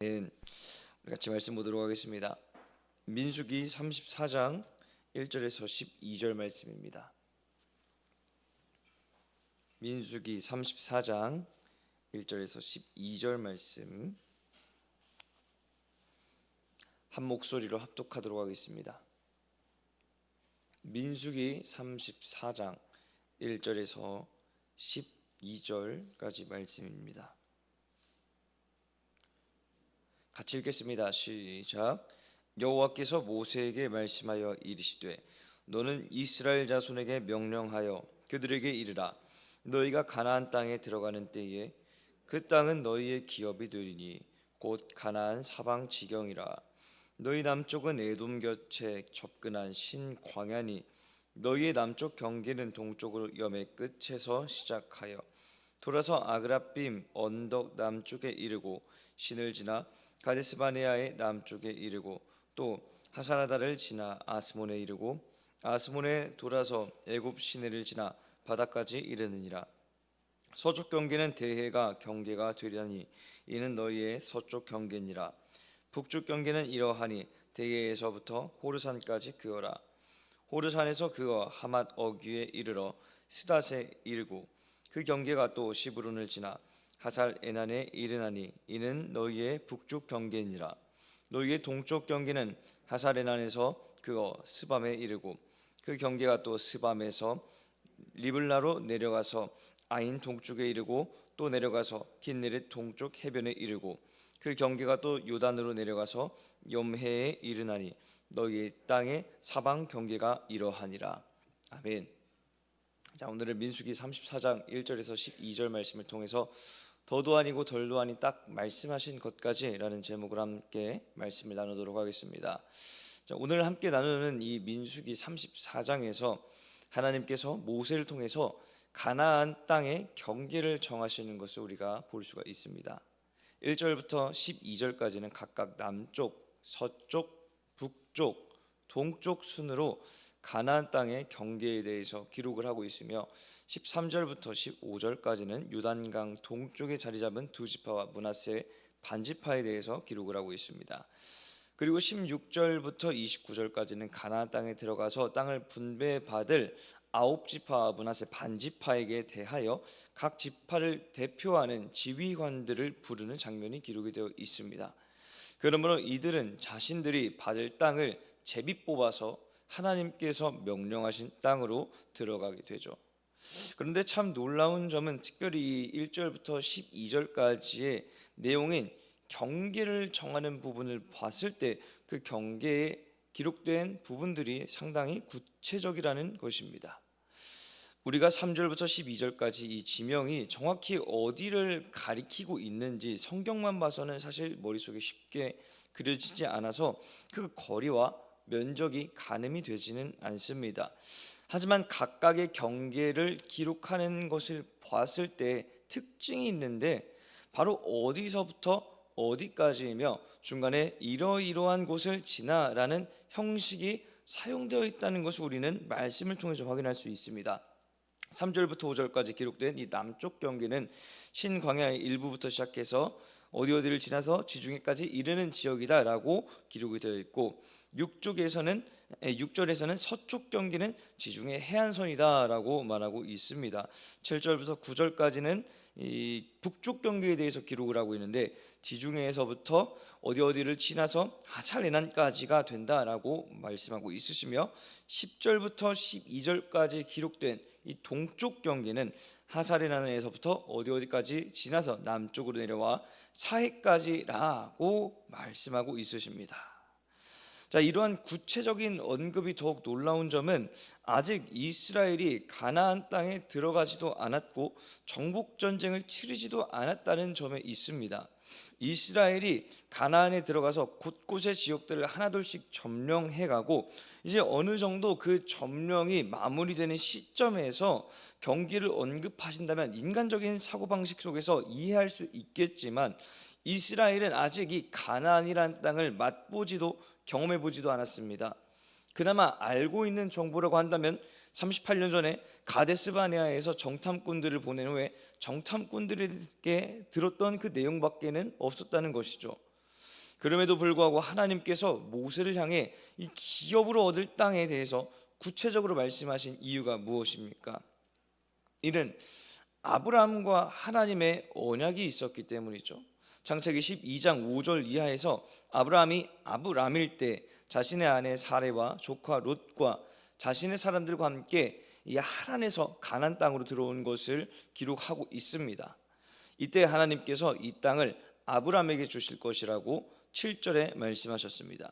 우리 같이 말씀 보도록 하겠습니다. 민수기 34장 1절에서 12절 말씀입니다. 민수기 34장 1절에서 12절 말씀 한 목소리로 합독하도록 하겠습니다. 민수기 34장 1절에서 12절까지 말씀입니다. 같이 읽겠습니다. 시작. 여호와께서 모세에게 말씀하여 이르시되 너는 이스라엘 자손에게 명령하여 그들에게 이르라. 너희가 가나안 땅에 들어가는 때에 그 땅은 너희의 기업이 되리니 곧 가나안 사방 지경이라. 너희 남쪽은 에돔 곁에 접근한 신 광야니 너희의 남쪽 경계는 동쪽으로 염의 끝에서 시작하여 돌아서 아그라빔 언덕 남쪽에 이르고 신을 지나 가데스바네아의 남쪽에 이르고 또 하사라다를 지나 아스몬에 이르고 아스몬에 돌아서 애굽 시내를 지나 바다까지 이르느니라. 서쪽 경계는 대해가 경계가 되리니 이는 너희의 서쪽 경계니라. 북쪽 경계는 이러하니 대해에서부터 호르산까지 그어라. 호르산에서 그어 하맛 어귀에 이르러 스닷에 이르고 그 경계가 또 시브론을 지나 하살 에난에 이르나니 이는 너희의 북쪽 경계니라. 너희의 동쪽 경계는 하살 에난에서 그어 스밤에 이르고 그 경계가 또 스밤에서 리블라로 내려가서 아인 동쪽에 이르고 또 내려가서 긴네렛 동쪽 해변에 이르고 그 경계가 또 요단으로 내려가서 염해에 이르나니 너희의 땅의 사방 경계가 이러하니라. 아멘. 자, 오늘은 민수기 34장 1절에서 12절 말씀을 통해서 더도 아니고 덜도 아닌 딱 말씀하신 것까지라는 제목으로 함께 말씀을 나누도록 하겠습니다. 자, 오늘 함께 나누는 이 민수기 34장에서 하나님께서 모세를 통해서 가나안 땅의 경계를 정하시는 것을 우리가 볼 수가 있습니다. 1절부터 12절까지는 각각 남쪽, 서쪽, 북쪽, 동쪽 순으로 가나안 땅의 경계에 대해서 기록을 하고 있으며 13절부터 15절까지는 요단강 동쪽에 자리 잡은 두 지파와 므낫세 반지파에 대해서 기록을 하고 있습니다. 그리고 16절부터 29절까지는 가나안 땅에 들어가서 땅을 분배받을 9지파와 므낫세 반지파에게 대하여 각 지파를 대표하는 지휘관들을 부르는 장면이 기록이 되어 있습니다. 그러므로 이들은 자신들이 받을 땅을 제비 뽑아서 하나님께서 명령하신 땅으로 들어가게 되죠. 그런데 참 놀라운 점은 특별히 1절부터 12절까지의 내용인 경계를 정하는 부분을 봤을 때 그 경계에 기록된 부분들이 상당히 구체적이라는 것입니다. 우리가 3절부터 12절까지 이 지명이 정확히 어디를 가리키고 있는지 성경만 봐서는 사실 머릿속에 쉽게 그려지지 않아서 그 거리와 면적이 가늠이 되지는 않습니다. 하지만 각각의 경계를 기록하는 것을 봤을 때 특징이 있는데 바로 어디서부터 어디까지이며 중간에 이러이러한 곳을 지나라는 형식이 사용되어 있다는 것을 우리는 말씀을 통해서 확인할 수 있습니다. 3절부터 5절까지 기록된 이 남쪽 경계는 신광야의 일부부터 시작해서 어디를 지나서 지중해까지 이르는 지역이다라고 기록이 되어 있고 6절에서는 서쪽 경계는 지중해 해안선이다라고 말하고 있습니다. 7절부터 9절까지는 이 북쪽 경계에 대해서 기록을 하고 있는데 지중해에서부터 어디를 지나서 하살레난까지가 된다라고 말씀하고 있으시며 10절부터 12절까지 기록된 이 동쪽 경계는 하살레난에서부터 어디까지 지나서 남쪽으로 내려와 사해까지라고 말씀하고 있으십니다. 자, 이러한 구체적인 언급이 더욱 놀라운 점은 아직 이스라엘이 가나안 땅에 들어가지도 않았고 정복 전쟁을 치르지도 않았다는 점에 있습니다. 이스라엘이 가나안에 들어가서 곳곳의 지역들을 하나둘씩 점령해가고 이제 어느 정도 그 점령이 마무리되는 시점에서 경계를 언급하신다면 인간적인 사고방식 속에서 이해할 수 있겠지만 이스라엘은 아직 이 가나안이라는 땅을 맛보지도 경험해보지도 않았습니다. 그나마 알고 있는 정보라고 한다면 38년 전에 가데스바네아에서 정탐꾼들을 보낸 후에 정탐꾼들에게 들었던 그 내용밖에는 없었다는 것이죠. 그럼에도 불구하고 하나님께서 모세를 향해 이 기업으로 얻을 땅에 대해서 구체적으로 말씀하신 이유가 무엇입니까? 이는 아브라함과 하나님의 언약이 있었기 때문이죠. 창세기 12장 5절 이하에서 아브라함이 아브람일 때 자신의 아내 사레와 조카 롯과 자신의 사람들과 함께 이 하란에서 가나안 땅으로 들어온 것을 기록하고 있습니다. 이때 하나님께서 이 땅을 아브라함에게 주실 것이라고 7절에 말씀하셨습니다.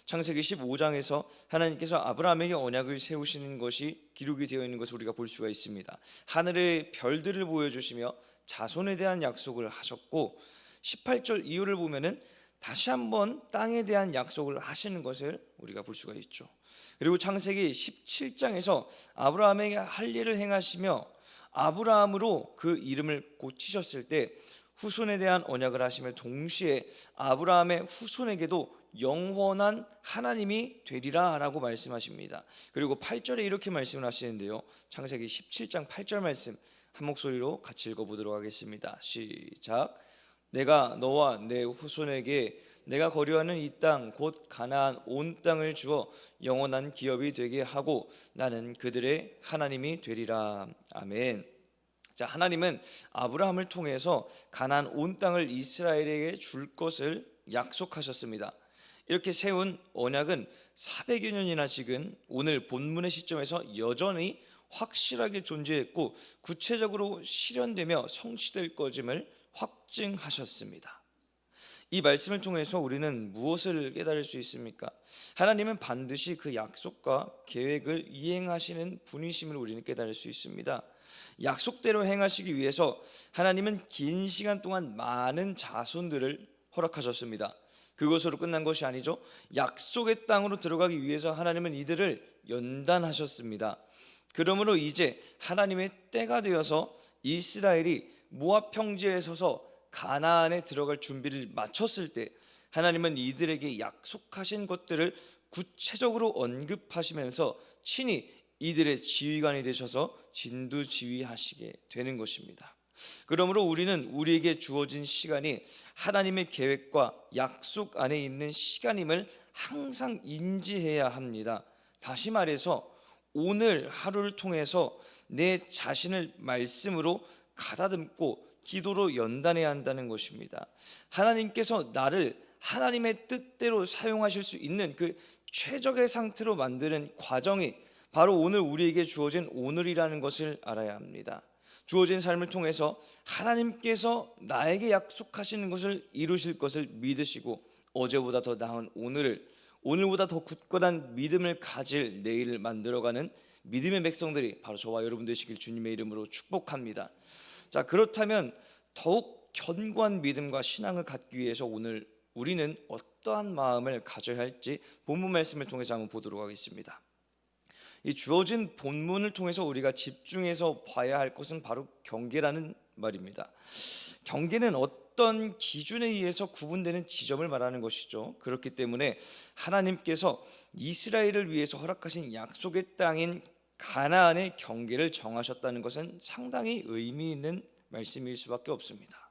창세기 15장에서 하나님께서 아브라함에게 언약을 세우시는 것이 기록이 되어 있는 것을 우리가 볼 수가 있습니다. 하늘의 별들을 보여주시며 자손에 대한 약속을 하셨고, 18절 이후를 보면은 다시 한번 땅에 대한 약속을 하시는 것을 우리가 볼 수가 있죠. 그리고 창세기 17장에서 아브라함에게 할 일을 행하시며 아브라함으로 그 이름을 고치셨을 때 후손에 대한 언약을 하시며 동시에 아브라함의 후손에게도 영원한 하나님이 되리라 라고 말씀하십니다. 그리고 8절에 이렇게 말씀을 하시는데요, 창세기 17장 8절 말씀 한 목소리로 같이 읽어보도록 하겠습니다. 시작. 내가 너와 내 후손에게 내가 거류하는 이 땅 곧 가나안 온 땅을 주어 영원한 기업이 되게 하고 나는 그들의 하나님이 되리라. 아멘. 자, 하나님은 아브라함을 통해서 가나안 온 땅을 이스라엘에게 줄 것을 약속하셨습니다. 이렇게 세운 언약은 400여 년이나 지금 오늘 본문의 시점에서 여전히 확실하게 존재했고 구체적으로 실현되며 성취될 것임을 확증하셨습니다. 이 말씀을 통해서 우리는 무엇을 깨달을 수 있습니까? 하나님은 반드시 그 약속과 계획을 이행하시는 분이심을 우리는 깨달을 수 있습니다. 약속대로 행하시기 위해서 하나님은 긴 시간 동안 많은 자손들을 허락하셨습니다. 그것으로 끝난 것이 아니죠. 약속의 땅으로 들어가기 위해서 하나님은 이들을 연단하셨습니다. 그러므로 이제 하나님의 때가 되어서 이스라엘이 모압 평지에 서서 가나안에 들어갈 준비를 마쳤을 때 하나님은 이들에게 약속하신 것들을 구체적으로 언급하시면서 친히 이들의 지휘관이 되셔서 진두지휘하시게 되는 것입니다. 그러므로 우리는 우리에게 주어진 시간이 하나님의 계획과 약속 안에 있는 시간임을 항상 인지해야 합니다. 다시 말해서 오늘 하루를 통해서 내 자신을 말씀으로 가다듬고 기도로 연단해야 한다는 것입니다. 하나님께서 나를 하나님의 뜻대로 사용하실 수 있는 그 최적의 상태로 만드는 과정이 바로 오늘 우리에게 주어진 오늘이라는 것을 알아야 합니다. 주어진 삶을 통해서 하나님께서 나에게 약속하시는 것을 이루실 것을 믿으시고 어제보다 더 나은 오늘을, 오늘보다 더 굳건한 믿음을 가질 내일을 만들어가는 믿음의 백성들이 바로 저와 여러분 되시길 주님의 이름으로 축복합니다. 자, 그렇다면 더욱 견고한 믿음과 신앙을 갖기 위해서 오늘 우리는 어떠한 마음을 가져야 할지 본문 말씀을 통해서 한번 보도록 하겠습니다. 이 주어진 본문을 통해서 우리가 집중해서 봐야 할 것은 바로 경계라는 말입니다. 경계는 어떤 기준에 의해서 구분되는 지점을 말하는 것이죠. 그렇기 때문에 하나님께서 이스라엘을 위해서 허락하신 약속의 땅인 가나안의 경계를 정하셨다는 것은 상당히 의미 있는 말씀일 수밖에 없습니다.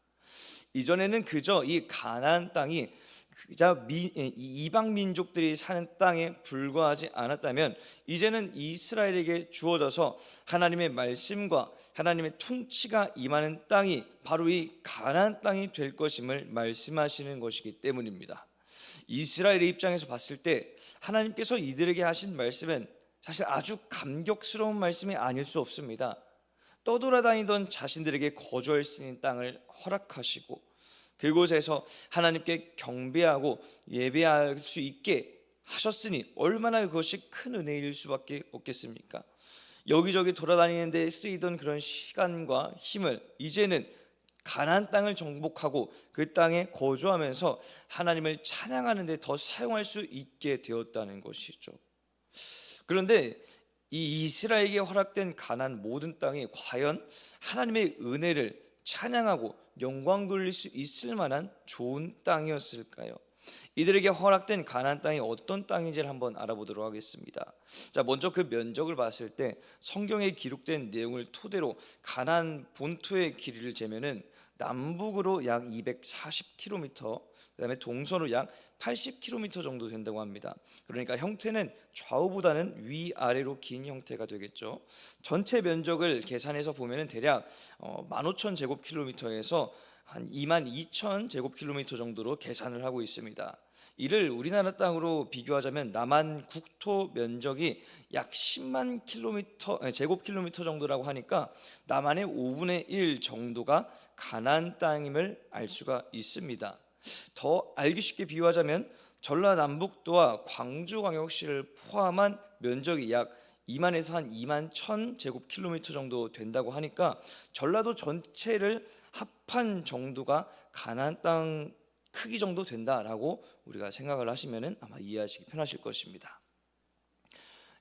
이전에는 그저 이 가나안 땅이 그저 이방 민족들이 사는 땅에 불과하지 않았다면 이제는 이스라엘에게 주어져서 하나님의 말씀과 하나님의 통치가 임하는 땅이 바로 이 가나안 땅이 될 것임을 말씀하시는 것이기 때문입니다. 이스라엘의 입장에서 봤을 때 하나님께서 이들에게 하신 말씀은 사실 아주 감격스러운 말씀이 아닐 수 없습니다. 떠돌아다니던 자신들에게 거주할 수 있는 땅을 허락하시고 그곳에서 하나님께 경배하고 예배할 수 있게 하셨으니 얼마나 그것이 큰 은혜일 수밖에 없겠습니까? 여기저기 돌아다니는 데 쓰이던 그런 시간과 힘을 이제는 가나안 땅을 정복하고 그 땅에 거주하면서 하나님을 찬양하는 데 더 사용할 수 있게 되었다는 것이죠. 그런데 이 이스라엘에게 허락된 가나안 모든 땅이 과연 하나님의 은혜를 찬양하고 영광 돌릴 수 있을 만한 좋은 땅이었을까요? 이들에게 허락된 가나안 땅이 어떤 땅인지를 한번 알아보도록 하겠습니다. 자, 먼저 그 면적을 봤을 때 성경에 기록된 내용을 토대로 가나안 본토의 길이를 재면은 남북으로 약 240km, 그다음에 동서로 약 80km 정도 된다고 합니다. 그러니까 형태는 좌우보다는 위아래로 긴 형태가 되겠죠. 전체 면적을 계산해서 보면은 대략 15,000제곱킬로미터에서 한 22,000제곱킬로미터 정도로 계산을 하고 있습니다. 이를 우리나라 땅으로 비교하자면 남한 국토 면적이 약 10만 제곱킬로미터 정도라고 하니까 남한의 5분의 1 정도가 가나안 땅임을 알 수가 있습니다. 더 알기 쉽게 비유하자면 전라남북도와 광주광역시를 포함한 면적이 약 2만에서 한 2만 1,000제곱킬로미터 정도 된다고 하니까 전라도 전체를 합한 정도가 가나안 땅 크기 정도 된다라고 우리가 생각을 하시면은 아마 이해하시기 편하실 것입니다.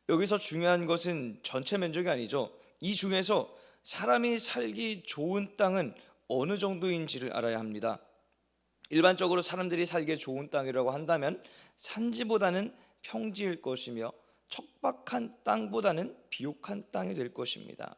여기서 중요한 것은 전체 면적이 아니죠. 이 중에서 사람이 살기 좋은 땅은 어느 정도인지를 알아야 합니다. 일반적으로 사람들이 살기 좋은 땅이라고 한다면 산지보다는 평지일 것이며 척박한 땅보다는 비옥한 땅이 될 것입니다.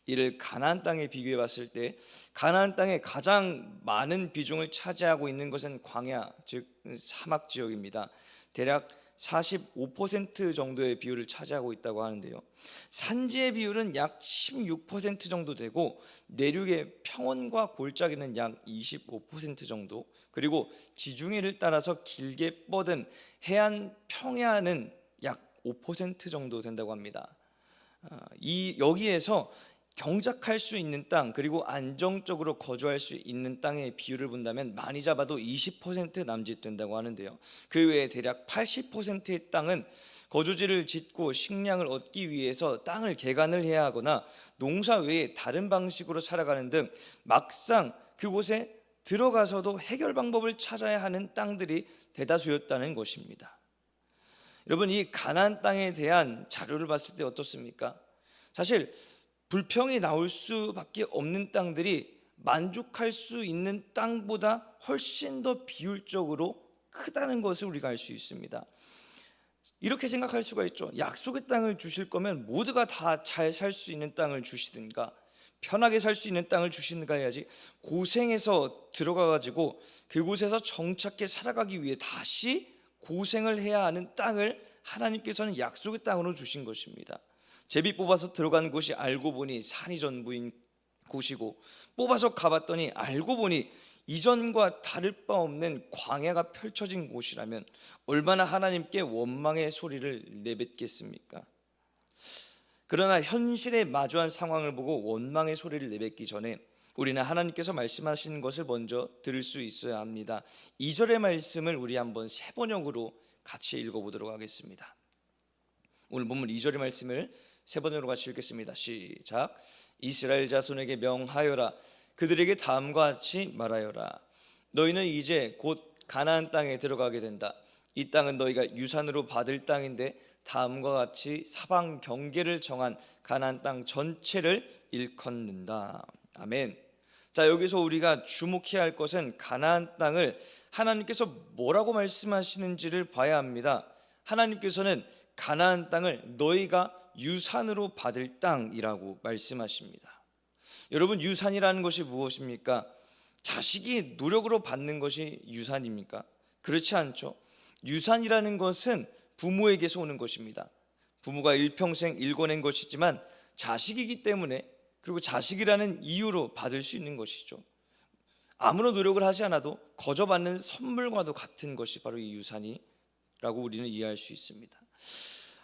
이를 가나안 땅에 비교해 봤을 때 가나안 땅에 가장 많은 비중을 차지하고 있는 것은 광야, 즉 사막 지역입니다. 대략 45% 정도의 비율을 차지하고 있다고 하는데요. 산지의 비율은 약 16% 정도 되고 내륙의 평원과 골짜기는 약 25% 정도, 그리고 지중해를 따라서 길게 뻗은 해안 평야는 약 5% 정도 된다고 합니다. 여기에서 경작할 수 있는 땅, 그리고 안정적으로 거주할 수 있는 땅의 비율을 본다면 많이 잡아도 20% 남짓된다고 하는데요. 그 외에 대략 80%의 땅은 거주지를 짓고 식량을 얻기 위해서 땅을 개간을 해야 하거나 농사 외에 다른 방식으로 살아가는 등 막상 그곳에 들어가서도 해결 방법을 찾아야 하는 땅들이 대다수였다는 것입니다. 여러분, 이 가나안 땅에 대한 자료를 봤을 때 어떻습니까? 사실 불평이 나올 수밖에 없는 땅들이 만족할 수 있는 땅보다 훨씬 더 비율적으로 크다는 것을 우리가 알 수 있습니다. 이렇게 생각할 수가 있죠. 약속의 땅을 주실 거면 모두가 다 잘 살 수 있는 땅을 주시든가 편하게 살 수 있는 땅을 주시든가 해야지, 고생해서 들어가 가지고 그곳에서 정착해 살아가기 위해 다시 고생을 해야 하는 땅을 하나님께서는 약속의 땅으로 주신 것입니다. 제비 뽑아서 들어간 곳이 알고 보니 산이 전부인 곳이고, 뽑아서 가봤더니 알고 보니 이전과 다를 바 없는 광야가 펼쳐진 곳이라면 얼마나 하나님께 원망의 소리를 내뱉겠습니까? 그러나 현실에 마주한 상황을 보고 원망의 소리를 내뱉기 전에 우리는 하나님께서 말씀하시는 것을 먼저 들을 수 있어야 합니다. 2절의 말씀을 우리 한번 세 번역으로 같이 읽어보도록 하겠습니다. 오늘 본문 2절의 말씀을 세 번역으로 같이 읽겠습니다. 시작. 이스라엘 자손에게 명하여라. 그들에게 다음과 같이 말하여라. 너희는 이제 곧 가나안 땅에 들어가게 된다. 이 땅은 너희가 유산으로 받을 땅인데 다음과 같이 사방 경계를 정한 가나안 땅 전체를 일컫는다. 아멘. 자, 여기서 우리가 주목해야 할 것은 가나안 땅을 하나님께서 뭐라고 말씀하시는지를 봐야 합니다. 하나님께서는 가나안 땅을 너희가 유산으로 받을 땅이라고 말씀하십니다. 여러분, 유산이라는 것이 무엇입니까? 자식이 노력으로 받는 것이 유산입니까? 그렇지 않죠. 유산이라는 것은 부모에게서 오는 것입니다. 부모가 일평생 일궈낸 것이지만 자식이기 때문에, 그리고 자식이라는 이유로 받을 수 있는 것이죠. 아무런 노력을 하지 않아도 거저받는 선물과도 같은 것이 바로 이 유산이라고 우리는 이해할 수 있습니다.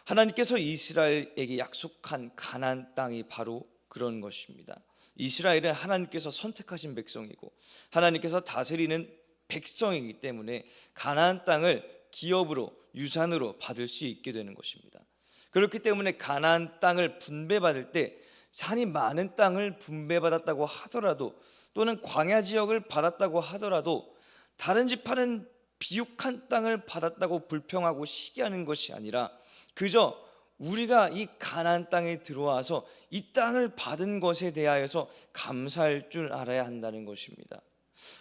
하나님께서 이스라엘에게 약속한 가나안 땅이 바로 그런 것입니다. 이스라엘은 하나님께서 선택하신 백성이고 하나님께서 다스리는 백성이기 때문에 가나안 땅을 기업으로, 유산으로 받을 수 있게 되는 것입니다. 그렇기 때문에 가나안 땅을 분배받을 때 산이 많은 땅을 분배받았다고 하더라도, 또는 광야 지역을 받았다고 하더라도 다른 지파는 비옥한 땅을 받았다고 불평하고 시기하는 것이 아니라 그저 우리가 이 가나안 땅에 들어와서 이 땅을 받은 것에 대하여서 감사할 줄 알아야 한다는 것입니다.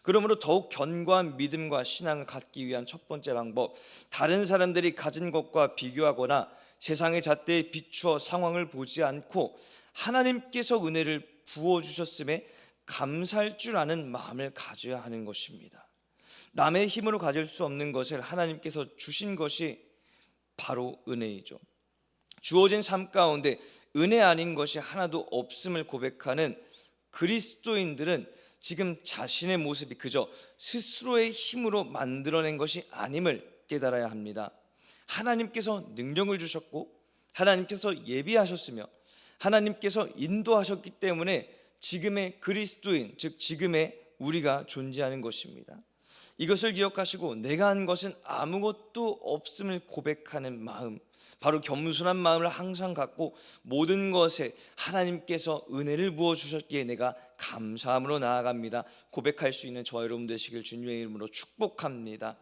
그러므로 더욱 견고한 믿음과 신앙을 갖기 위한 첫 번째 방법, 다른 사람들이 가진 것과 비교하거나 세상의 잣대에 비추어 상황을 보지 않고 하나님께서 은혜를 부어주셨음에 감사할 줄 아는 마음을 가져야 하는 것입니다. 남의 힘으로 가질 수 없는 것을 하나님께서 주신 것이 바로 은혜이죠. 주어진 삶 가운데 은혜 아닌 것이 하나도 없음을 고백하는 그리스도인들은 지금 자신의 모습이 그저 스스로의 힘으로 만들어낸 것이 아님을 깨달아야 합니다. 하나님께서 능력을 주셨고 하나님께서 예비하셨으며 하나님께서 인도하셨기 때문에 지금의 그리스도인, 즉 지금의 우리가 존재하는 것입니다. 이것을 기억하시고 내가 한 것은 아무것도 없음을 고백하는 마음, 바로 겸손한 마음을 항상 갖고 모든 것에 하나님께서 은혜를 부어주셨기에 내가 감사함으로 나아갑니다 고백할 수 있는 저와 여러분 되시길 주님의 이름으로 축복합니다.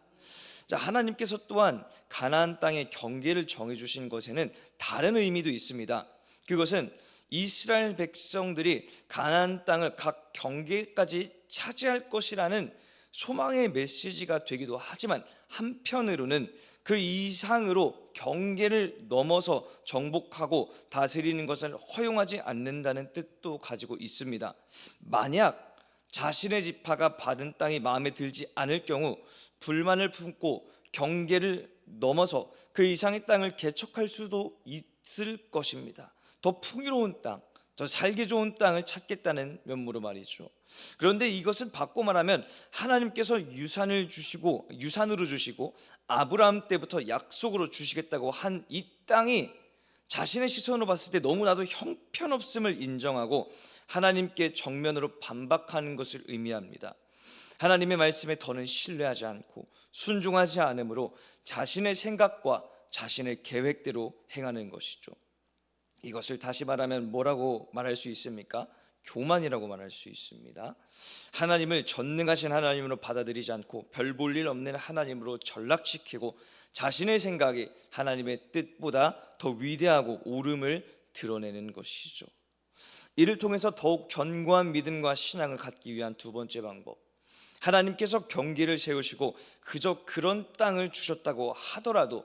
자, 하나님께서 또한 가나안 땅의 경계를 정해주신 것에는 다른 의미도 있습니다. 그것은 이스라엘 백성들이 가나안 땅을 각 경계까지 차지할 것이라는 소망의 메시지가 되기도 하지만 한편으로는 그 이상으로 경계를 넘어서 정복하고 다스리는 것을 허용하지 않는다는 뜻도 가지고 있습니다. 만약 자신의 지파가 받은 땅이 마음에 들지 않을 경우 불만을 품고 경계를 넘어서 그 이상의 땅을 개척할 수도 있을 것입니다. 더 풍요로운 땅, 더 살기 좋은 땅을 찾겠다는 면모로 말이죠. 그런데 이것은 바꿔 말하면 하나님께서 유산으로 주시고 아브라함 때부터 약속으로 주시겠다고 한 이 땅이 자신의 시선으로 봤을 때 너무나도 형편없음을 인정하고 하나님께 정면으로 반박하는 것을 의미합니다. 하나님의 말씀에 더는 신뢰하지 않고 순종하지 않으므로 자신의 생각과 자신의 계획대로 행하는 것이죠. 이것을 다시 말하면 뭐라고 말할 수 있습니까? 교만이라고 말할 수 있습니다. 하나님을 전능하신 하나님으로 받아들이지 않고 별 볼 일 없는 하나님으로 전락시키고 자신의 생각이 하나님의 뜻보다 더 위대하고 옳음을 드러내는 것이죠. 이를 통해서 더욱 견고한 믿음과 신앙을 갖기 위한 두 번째 방법, 하나님께서 경계를 세우시고 그저 그런 땅을 주셨다고 하더라도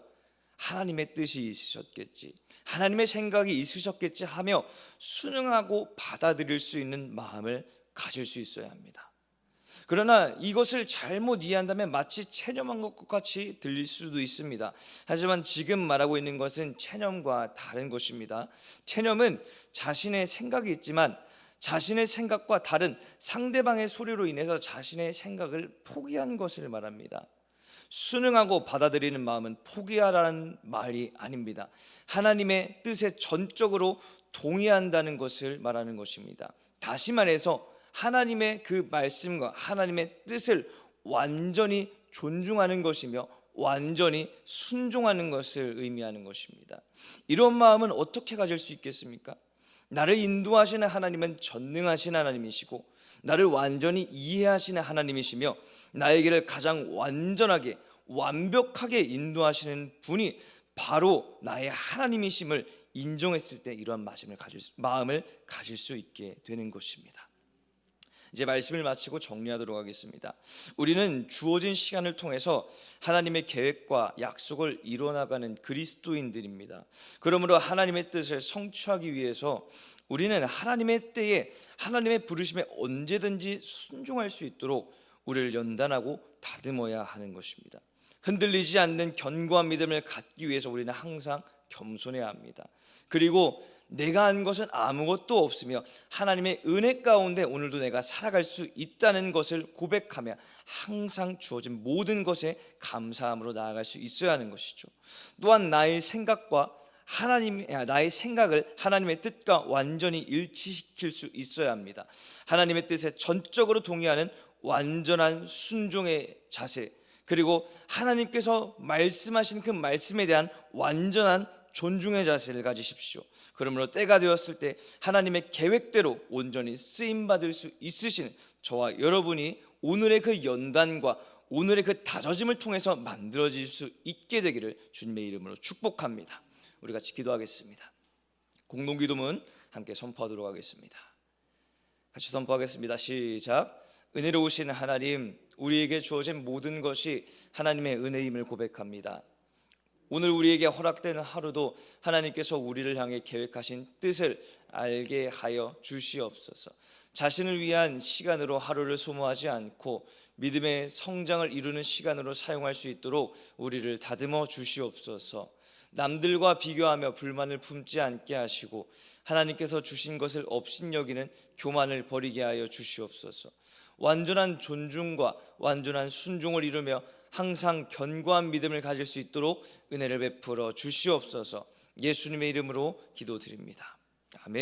하나님의 뜻이 있으셨겠지, 하나님의 생각이 있으셨겠지 하며 순응하고 받아들일 수 있는 마음을 가질 수 있어야 합니다. 그러나 이것을 잘못 이해한다면 마치 체념한 것과 같이 들릴 수도 있습니다. 하지만 지금 말하고 있는 것은 체념과 다른 것입니다. 체념은 자신의 생각이 있지만 자신의 생각과 다른 상대방의 소리로 인해서 자신의 생각을 포기한 것을 말합니다. 순응하고 받아들이는 마음은 포기하라는 말이 아닙니다. 하나님의 뜻에 전적으로 동의한다는 것을 말하는 것입니다. 다시 말해서 하나님의 그 말씀과 하나님의 뜻을 완전히 존중하는 것이며 완전히 순종하는 것을 의미하는 것입니다. 이런 마음은 어떻게 가질 수 있겠습니까? 나를 인도하시는 하나님은 전능하신 하나님이시고 나를 완전히 이해하시는 하나님이시며 나의 길을 가장 완전하게 완벽하게 인도하시는 분이 바로 나의 하나님이심을 인정했을 때 이러한 마음을 가질 수 있게 되는 것입니다. 이제 말씀을 마치고 정리하도록 하겠습니다. 우리는 주어진 시간을 통해서 하나님의 계획과 약속을 이뤄나가는 그리스도인들입니다. 그러므로 하나님의 뜻을 성취하기 위해서 우리는 하나님의 때에 하나님의 부르심에 언제든지 순종할 수 있도록 우리를 연단하고 다듬어야 하는 것입니다. 흔들리지 않는 견고한 믿음을 갖기 위해서 우리는 항상 겸손해야 합니다. 그리고 내가 한 것은 아무것도 없으며 하나님의 은혜 가운데 오늘도 내가 살아갈 수 있다는 것을 고백하며 항상 주어진 모든 것에 감사함으로 나아갈 수 있어야 하는 것이죠. 또한 나의 생각을 하나님의 뜻과 완전히 일치시킬 수 있어야 합니다. 하나님의 뜻에 전적으로 동의하는 완전한 순종의 자세, 그리고 하나님께서 말씀하신 그 말씀에 대한 완전한 존중의 자세를 가지십시오. 그러므로 때가 되었을 때 하나님의 계획대로 온전히 쓰임받을 수 있으신 저와 여러분이 오늘의 그 연단과 오늘의 그 다져짐을 통해서 만들어질 수 있게 되기를 주님의 이름으로 축복합니다. 우리 같이 기도하겠습니다. 공동기도문 함께 선포하도록 하겠습니다. 같이 선포하겠습니다. 시작. 은혜로우신 하나님, 우리에게 주어진 모든 것이 하나님의 은혜임을 고백합니다. 오늘 우리에게 허락되는 하루도 하나님께서 우리를 향해 계획하신 뜻을 알게 하여 주시옵소서. 자신을 위한 시간으로 하루를 소모하지 않고 믿음의 성장을 이루는 시간으로 사용할 수 있도록 우리를 다듬어 주시옵소서. 남들과 비교하며 불만을 품지 않게 하시고 하나님께서 주신 것을 업신여기는 교만을 버리게 하여 주시옵소서. 완전한 존중과 완전한 순종을 이루며 항상 견고한 믿음을 가질 수 있도록 은혜를 베풀어 주시옵소서. 예수님의 이름으로 기도드립니다. 아멘.